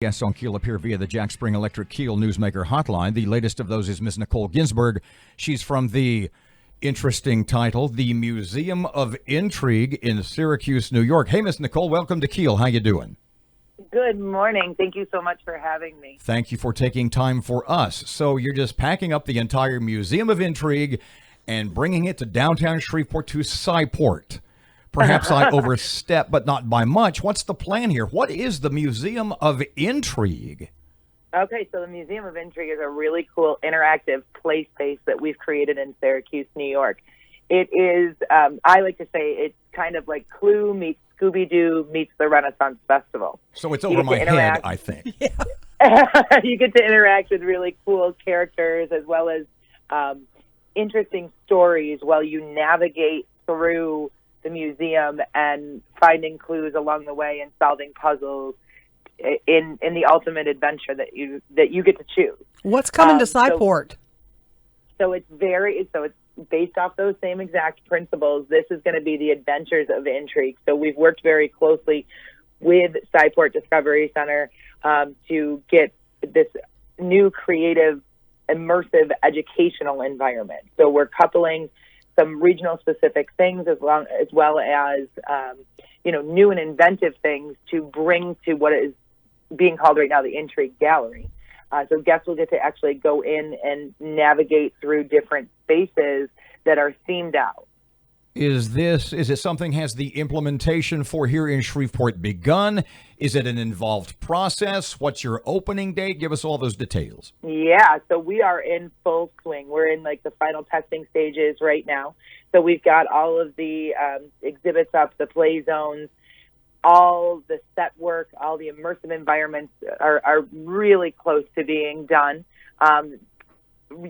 Guests on Keel appear via the Jack Spring Electric Keel Newsmaker hotline. The latest of those is Miss Nicole Ginsburg. She's from the interesting title, the Museum of Intrigue in Syracuse, New York. Hey, Miss Nicole, welcome to Keel. How you doing? Good morning. Thank you so much for having me. Thank you for taking time for us. So you're just packing up the entire Museum of Intrigue and bringing it to downtown Shreveport to Scyport. Perhaps I overstep, but not by much. What's the plan here? What is the Museum of Intrigue? Okay, so the Museum of Intrigue is a really cool interactive play space that we've created in Syracuse, New York. It is, I like to say, it's kind of like Clue meets Scooby-Doo meets the Renaissance Festival. So it's over my head, I think. You get to interact with really cool characters as well as interesting stories while you navigate through the museum and finding clues along the way and solving puzzles in the ultimate adventure that you get to choose. What's coming to Scyport? So it's based off those same exact principles. This is going to be the Adventures of Intrigue. So we've worked very closely with Scyport Discovery Center to get this new creative, immersive educational environment. So we're coupling some regional specific things as well as new and inventive things to bring to what is being called right now the Intrigue Gallery. So guests will get to actually go in and navigate through different spaces that are themed out. Is it something, has the implementation for here in Shreveport begun? Is it an involved process? What's your opening date? Give us all those details. Yeah, so we are in full swing. We're in like the final testing stages right now. So we've got all of the exhibits up, the play zones, all the set work, all the immersive environments are really close to being done.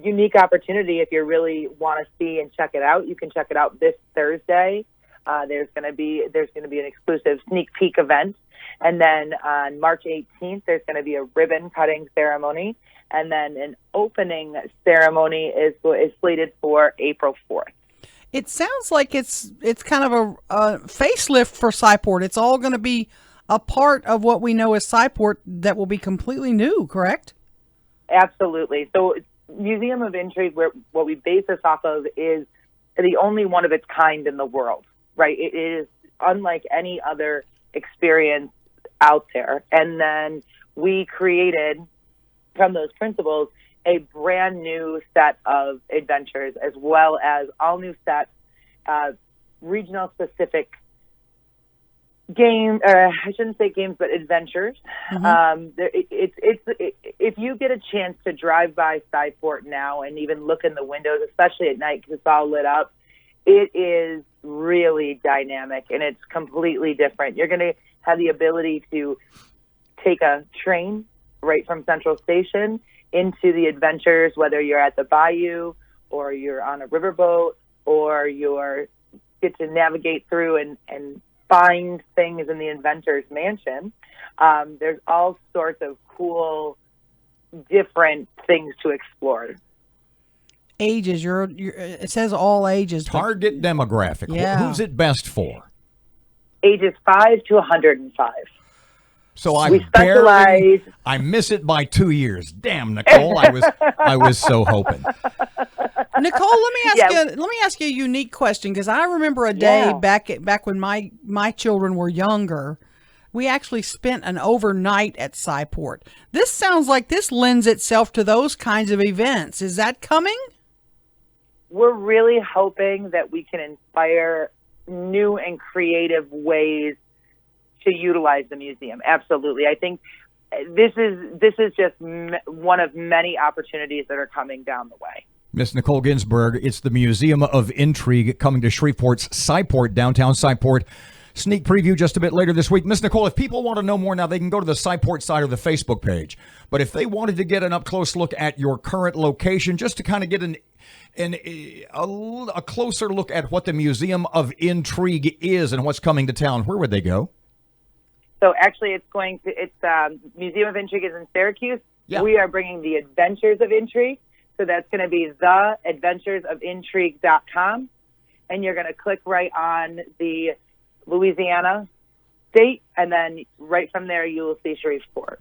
Unique opportunity if you really want to see and check it out. You can check it out this Thursday. There's going to be an exclusive sneak peek event, and then on March 18th there's going to be a ribbon cutting ceremony, and then an opening ceremony is slated for April 4th. It sounds like it's kind of a facelift for Scyport. It's all going to be a part of what we know as Scyport that will be completely new, correct? Absolutely. So Museum of Intrigue, what we base this off of, is the only one of its kind in the world, right? It is unlike any other experience out there. And then we created, from those principles, a brand new set of adventures, as well as all new sets, regional specific game, I shouldn't say games, but adventures. Mm-hmm. If you get a chance to drive by Scyport now and even look in the windows, especially at night because it's all lit up, it is really dynamic and it's completely different. You're going to have the ability to take a train right from Central Station into the adventures, whether you're at the bayou or you're on a riverboat or you're get to navigate through and find things in the Inventor's Mansion. There's all sorts of cool, different things to explore. Ages, it says all ages. Target demographic. Yeah. Who's it best for? Ages 5 to 105. So I miss it by 2 years. Damn, Nicole, I was so hoping. Nicole, let me ask you a unique question, because I remember a day back when my children were younger, we actually spent an overnight at Scyport. This sounds like this lends itself to those kinds of events. Is that coming? We're really hoping that we can inspire new and creative ways to utilize the museum. Absolutely. I think this is just one of many opportunities that are coming down the way. Miss Nicole Ginsburg, it's the Museum of Intrigue coming to Shreveport's Scyport, downtown Scyport. Sneak preview just a bit later this week. Miss Nicole, if people want to know more now, they can go to the Scyport side of the Facebook page. But if they wanted to get an up-close look at your current location, just to kind of get a closer look at what the Museum of Intrigue is and what's coming to town, where would they go? So actually, it's Museum of Intrigue is in Syracuse. Yeah. We are bringing the Adventures of Intrigue. So that's going to be theadventuresofintrigue.com. And you're going to click right on the Louisiana state, and then right from there you will see Shreveport.